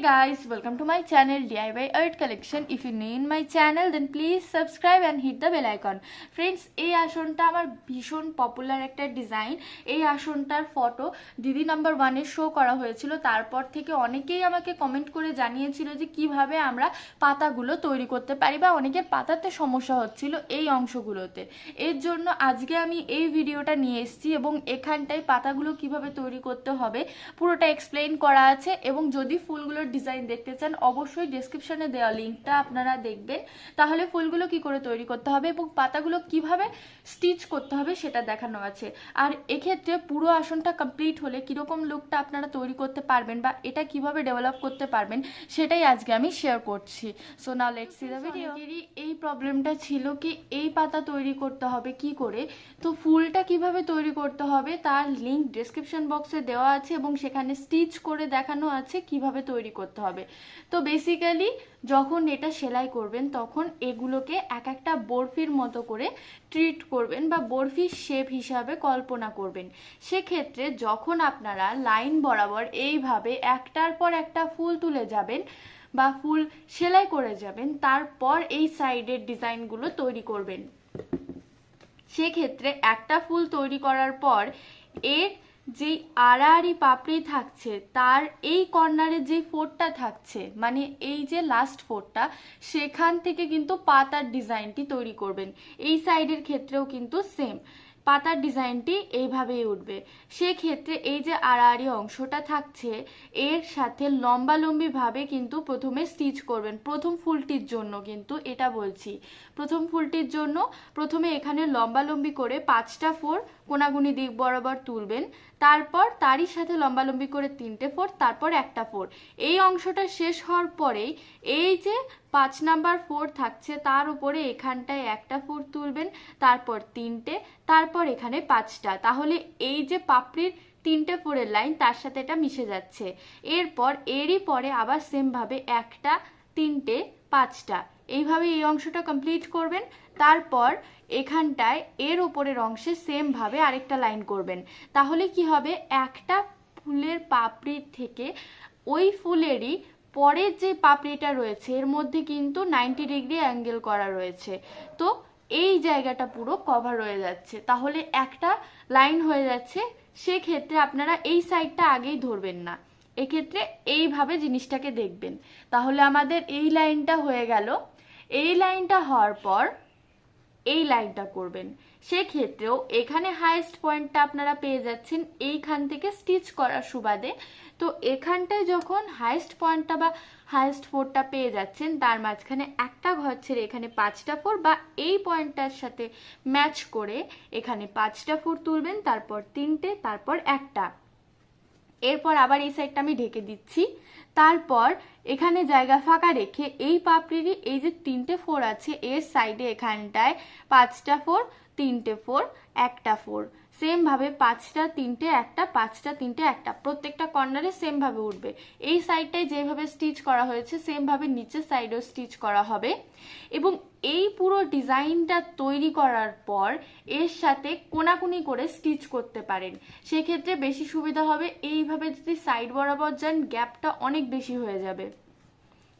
guys, welcome to my channel DIY Art Collection. If you're new in my channel then please subscribe and hit the bell icon. Friends, এই আসনটা আমার ভীষণ popular একটা design. এই আসনটার photo দিদি number 1 এ show করা হয়েছিল। তারপর থেকে অনেকেই আমাকে কমেন্ট করে জানিয়েছিল যে কিভাবে আমরা পাতাগুলো তৈরি করতে পারি বা অনেকের পাতাতে সমস্যা হচ্ছিল এই অংশগুলোতে। এর জন্য আজকে আমি এই ভিডিওটা নিয়ে এসেছি এবং এখানটায় পাতাগুলো কিভাবে তৈরি করতে হবে পুরোটা এক্সপ্লেইন করা আছে। এবং যদি ফুলগুলোর ডিজাইন দেখতে চান অবশ্যই ডেসক্রিপশনে দেওয়া লিঙ্কটা আপনারা দেখবেন, তাহলে ফুলগুলো কি করে তৈরি করতে হবে এবং পাতাগুলো কিভাবে স্টিচ করতে হবে সেটা দেখানো আছে। আর এক্ষেত্রে পুরো আসনটা কমপ্লিট হলে কিরকম লুকটা আপনারা তৈরি করতে পারবেন বা এটা কিভাবে ডেভেলপ করতে পারবেন সেটাই আজকে আমি শেয়ার করছি। So now let's see the video. এই প্রবলেমটা ছিল কি এই পাতা তৈরি করতে হবে কি করে, তো ফুলটা কিভাবে তৈরি করতে হবে তার লিঙ্ক ডেসক্রিপশন বক্সে দেওয়া আছে এবং সেখানে স্টিচ করে দেখানো আছে কিভাবে তৈরি করতে হবে। তো বেসিক্যালি যখন এটা সেলাই করবেন তখন এগুলোকে এক একটা বরফির মতো করে ট্রিট করবেন বা বরফির শেপ হিসাবে কল্পনা করবেন। সেক্ষেত্রে যখন আপনারা লাইন বরাবর এইভাবে একটার পর একটা ফুল তুলে যাবেন বা ফুল সেলাই করে যাবেন, তারপর এই সাইডের ডিজাইনগুলো তৈরি করবেন। সেক্ষেত্রে একটা ফুল তৈরি করার পর এর যেই আড়াআড়ি পাপড়ি থাকছে তার এই কর্নারে যে ফোরটা থাকছে, মানে এই যে লাস্ট ফোরটা, সেখান থেকে কিন্তু পাতার ডিজাইনটি তৈরি করবেন। এই সাইডের ক্ষেত্রেও কিন্তু সেম পাতার ডিজাইনটি এইভাবেই উঠবে। সেক্ষেত্রে এই যে আড়াআড়ি অংশটা থাকছে এর সাথে লম্বালম্বি ভাবে কিন্তু প্রথমে স্টিচ করবেন। প্রথম ফুলটির জন্য কিন্তু এটা বলছি, প্রথম ফুলটির জন্য প্রথমে এখানে লম্বালম্বি করে 5টা ফোর কোনাগুনি দিক বরাবর তুলবেন, তারপর তারই সাথে লম্বালম্বি করে 3টে ফোর, তারপর একটা ফোর। এই অংশটা শেষ হওয়ার পরেই এই যে 5 নাম্বার ফোর থাকছে তার উপরে এখানটায় একটা ফোর তুলবেন, তারপর 3টে, তারপর এখানে 5টা। তাহলে এই যে পাপড়ির 3টে ফোরের লাইন তার সাথে এটা মিশে যাচ্ছে। এরপর এরই পরে আবার সেম ভাবে 1টা 3টে 5টা এইভাবে এই অংশটা কমপ্লিট করবেন। তারপর এখানটায় এর উপরের অংশে সেম ভাবে আরেকটা লাইন করবেন। তাহলে কি হবে, একটা ফুলের পাপড়ির থেকে ওই ফুলেরই পরের যে পাপড়িটা রয়েছে এর মধ্যে কিন্তু 90 ডিগ্রি অ্যাঙ্গেল করা রয়েছে। তো এই জায়গাটা পুরো কভার হয়ে যাচ্ছে, তাহলে একটা লাইন হয়ে যাচ্ছে। সেক্ষেত্রে আপনারা এই সাইডটা আগেই ধরবেন না, এক্ষেত্রে এইভাবে জিনিসটাকে দেখবেন। তাহলে আমাদের এই লাইনটা হয়ে গেল। এই লাইনটা হওয়ার পর এই লাইনটা করবেন। সেক্ষেত্রেও এখানে হাইয়েস্ট পয়েন্টটা আপনারা পেয়ে যাচ্ছেন এইখান থেকে স্টিচ করার সুবাদে। তো এখানটায় যখন হাইয়েস্ট পয়েন্টটা বা হাইয়েস্ট ফোরটা পেয়ে যাচ্ছেন তার মাঝখানে একটা ঘর ছেড়ে এখানে 5টা ফোর বা এই পয়েন্টটার সাথে ম্যাচ করে এখানে 5টা ফোর তুলবেন, তারপর 3টে, তারপর একটা। এরপর আবার এই সাইডটা আমি ঢেকে দিচ্ছি। তারপর এখানে জায়গা ফাঁকা রেখে এই পাপড়িরই এই যে 3টে ফোর আছে এর সাইডে এখানটায় 5টা ফোর, 3টে ফোর, একটা ফোর, সেম ভাবে 5টা 3টে একটা, 5টা 3টে একটা, প্রত্যেকটা কর্নারে সেম ভাবে উঠবে। এই সাইডটায় যেভাবে স্টিচ করা হয়েছে সেম ভাবে নিচের সাইডেও স্টিচ করা হবে। এবং এই পুরো ডিজাইনটা তৈরি করার পর এর সাথে কোনাকুনি করে স্টিচ করতে পারেন। সেক্ষেত্রে বেশি সুবিধা হবে। এইভাবে যদি সাইড বরাবর যান গ্যাপটা অনেক বেশি হয়ে যাবে।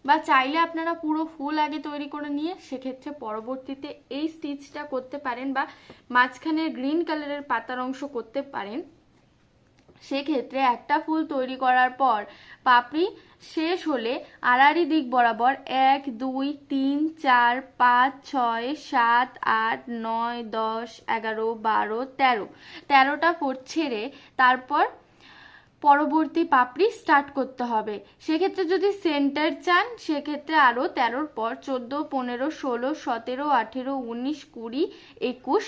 বা চাইলে আপনারা পুরো ফুল আগে তৈরি করে নিয়ে সেক্ষেত্রে পরবর্তীতে এই স্টিচটা করতে পারেন বা মাঝখানের গ্রিন কালারের পাতার অংশ করতে পারেন। সেক্ষেত্রে একটা ফুল তৈরি করার পর পাপড়ি শেষ হলে আড়াআড়ি দিক বরাবর 1 2 3 4 5 6 7 8 9 10 11 12 13 13টা ফোর ছেড়ে তারপর পরবর্তী পাপড়ি স্টার্ট করতে হবে। সেক্ষেত্রে যদি সেন্টার চান সেক্ষেত্রে আরও 13র পর 14 15 16 17 18 19 20 21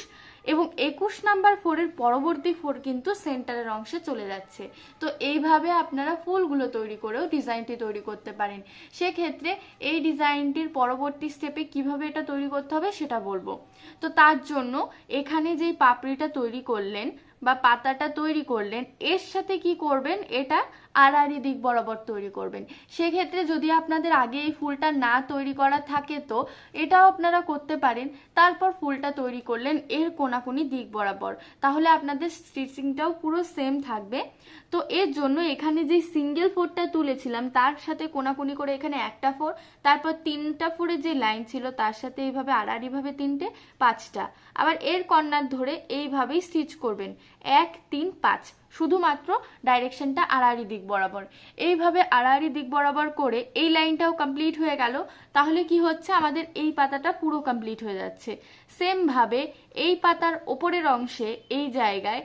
এবং 21 নাম্বার ফোরের পরবর্তী ফোর কিন্তু সেন্টারের অংশে চলে যাচ্ছে। তো এইভাবে আপনারা ফুলগুলো তৈরি করেও ডিজাইনটি তৈরি করতে পারেন। সেক্ষেত্রে এই ডিজাইনটির পরবর্তী স্টেপে কিভাবে এটা তৈরি করতে হবে সেটা বলবো। তো তার জন্য এখানে যে পাপড়িটা তৈরি করলেন বা পাতাটা তৈরি করলেন এর সাথে কি করবেন, এটা আড়াআড়ি দিক বরাবর তৈরি করবেন। সেক্ষেত্রে যদি আপনাদের আগে এই ফুলটা না তৈরি করা থাকে তো এটাও আপনারা করতে পারেন। তারপর ফুলটা তৈরি করলেন এর কোনাকুনি দিক বরাবর, তাহলে আপনাদের স্টিচিংটাও পুরো সেম থাকবে। তো এর জন্য এখানে যে সিঙ্গেল ফোরটা তুলেছিলাম তার সাথে কোনাকুনি করে এখানে একটা ফোর, তারপর 3টা ফোরের যে লাইন ছিল তার সাথে এইভাবে আড়াআড়িভাবে 3টে, 5টা, আবার এর কর্নার ধরে এইভাবেই স্টিচ করবেন 1 3 5, শুধুমাত্র ডাইরেকশনটা আড়াআড়ি দিক বরাবর। এইভাবে আড়াআড়ি দিক বরাবর করে এই লাইনটাও কমপ্লিট হয়ে গেল। তাহলে কি হচ্ছে, আমাদের এই পাতাটা পুরো কমপ্লিট হয়ে যাচ্ছে। সেম ভাবে এই পাতার ওপরের অংশে এই জায়গায়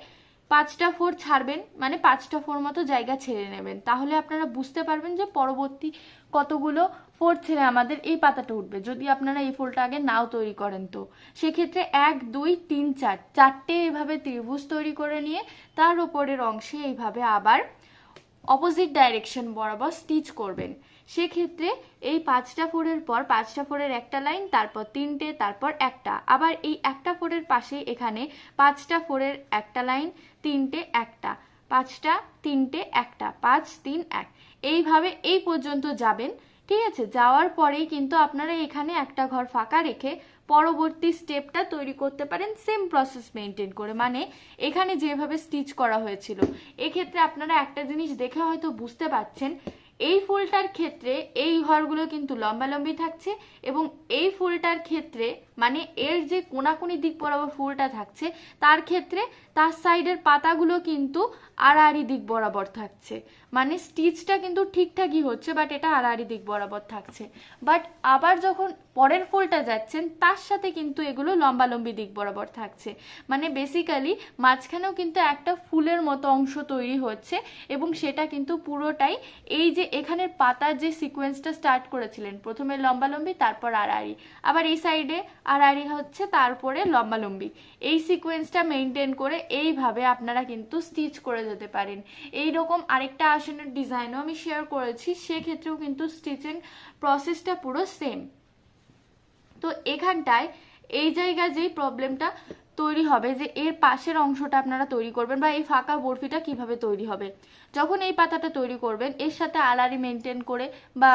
5টা ফোর ছাড়বেন, মানে 5টা ফোর মতো জায়গা ছেড়ে নেবেন, তাহলে আপনারা বুঝতে পারবেন যে পরবর্তী কতগুলো ফোর ছেড়ে আমাদের এই পাতাটা উঠবে। যদি আপনারা এই ফুলটা আগে নাও তৈরি করেন তো সেক্ষেত্রে 1 2 3 4 চারটে এইভাবে ত্রিভুজ তৈরি করে নিয়ে তার উপরের অংশে এইভাবে আবার অপোজিট ডাইরেকশন বরাবর স্টিচ করবেন। সেক্ষেত্রে এই 5টা ফোরের পর 5টা ফোরের একটা লাইন, তারপর 3টে, তারপর একটা, আবার এই একটা ফোরের পাশে এখানে 5টা ফোরের একটা লাইন, 3টে, একটা, 5টা, 3টে, একটা, 5 3 1, এইভাবে এই পর্যন্ত যাবেন। ঠিক আছে, যাওয়ার পরেই কিন্তু আপনারা এখানে একটা ঘর ফাঁকা রেখে পরবর্তী স্টেপটা তৈরি করতে পারেন সেম প্রসেস মেনটেন করে, মানে এখানে যেভাবে স্টিচ করা হয়েছিল। এক্ষেত্রে আপনারা একটা জিনিস দেখে হয়তো বুঝতে পারছেন, এই ফুলটার ক্ষেত্রে এই ঘরগুলো কিন্তু লম্বালম্বি থাকছে, এবং এই ফুলটার ক্ষেত্রে মানে এর যে কোনাকুনি দিক বরাবর ফুলটা থাকছে তার ক্ষেত্রে তার সাইডের পাতাগুলো কিন্তু আড়াআড়ি দিক বরাবর থাকছে। মানে স্টিচটা কিন্তু ঠিকঠাকই হচ্ছে, বাট এটা আড়াআড়ি দিক বরাবর থাকছে। বাট আবার যখন পরের ফুলটা যাচ্ছেন তার সাথে কিন্তু এগুলো লম্বালম্বি দিক বরাবর থাকছে। মানে বেসিক্যালি মাঝখানেও কিন্তু একটা ফুলের মতো অংশ তৈরি হচ্ছে, এবং সেটা কিন্তু পুরোটাই এই যে এখানের পাতার যে সিকোয়েন্সটা স্টার্ট করেছিলেন, প্রথমে লম্বালম্বি তারপর আড়াআড়ি, আবার এই সাইডে আড়াআড়ি হচ্ছে তারপরে লম্বালম্বি, এই সিকোয়েন্সটা মেনটেন করে এইভাবে আপনারা কিন্তু স্টিচ করে যেতে পারেন। এইরকম আরেকটা আসনের ডিজাইনও আমি শেয়ার করেছি, সেক্ষেত্রেও কিন্তু স্টিচিং প্রসেসটা পুরো সেম। তো এখানটায় এই জায়গায় যেই প্রবলেমটা তৈরি হবে যে এর পাশের অংশটা আপনারা তৈরি করবেন, বা এই ফাঁকা বরফিটা কিভাবে তৈরি হবে। যখন এই পাতাটা তৈরি করবেন এর সাথে আড়াআড়ি মেনটেন করে বা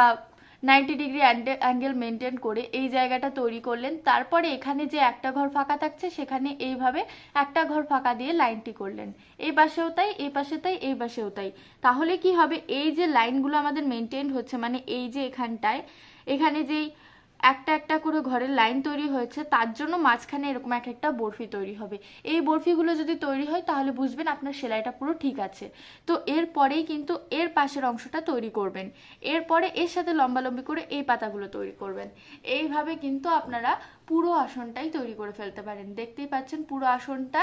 90 ডিগ্রি অ্যাঙ্গেল মেনটেন করে এই জায়গাটা তৈরি করলেন, তারপরে এখানে যে একটা ঘর ফাঁকা থাকছে সেখানে এইভাবে একটা ঘর ফাঁকা দিয়ে লাইনটি করলেন, এই পাশেও তাই, এই পাশে তাই, এই পাশেও তাই। তাহলে কি হবে, এই যে লাইনগুলো আমাদের মেনটেন হচ্ছে, মানে এই যে এখানটায় এখানে যেই একটা একটা করে ঘরের লাইন তৈরি হয়েছে তার জন্য মাঝখানে এরকম একটা বরফি তৈরি হবে। এই বরফিগুলো যদি তৈরি হয় তাহলে বুঝবেন আপনার সেলাইটা পুরো ঠিক আছে। তো এরপরেই কিন্তু এর পাশের অংশটা তৈরি করবেন, এরপরে এর সাথে লম্বালম্বি করে এই পাতাগুলো তৈরি করবেন। এইভাবে কিন্তু আপনারা পুরো আসনটাই তৈরি করে ফেলতে পারেন। দেখতেই পাচ্ছেন পুরো আসনটা।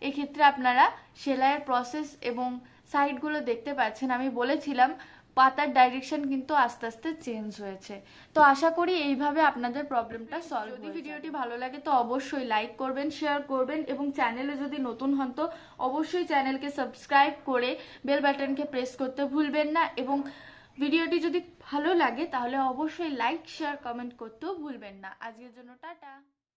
এক্ষেত্রে আপনারা সেলাইয়ের প্রসেস এবং সাইডগুলো দেখতে পাচ্ছেন। আমি বলেছিলাম পাতার ডাইরেকশন কিন্তু আস্তে আস্তে চেঞ্জ হয়েছে। তো আশা করি এইভাবে আপনাদের প্রবলেমটা সলভ হবে। যদি ভিডিওটি ভালো লাগে তো অবশ্যই লাইক করবেন, শেয়ার করবেন, এবং চ্যানেলে যদি নতুন হন তো অবশ্যই চ্যানেলকে সাবস্ক্রাইব করে বেল বাটনকে প্রেস করতে ভুলবেন না, এবং ভিডিওটি যদি ভালো লাগে তাহলে অবশ্যই লাইক শেয়ার কমেন্ট করতেও ভুলবেন না। আজকের জন্য টাটা।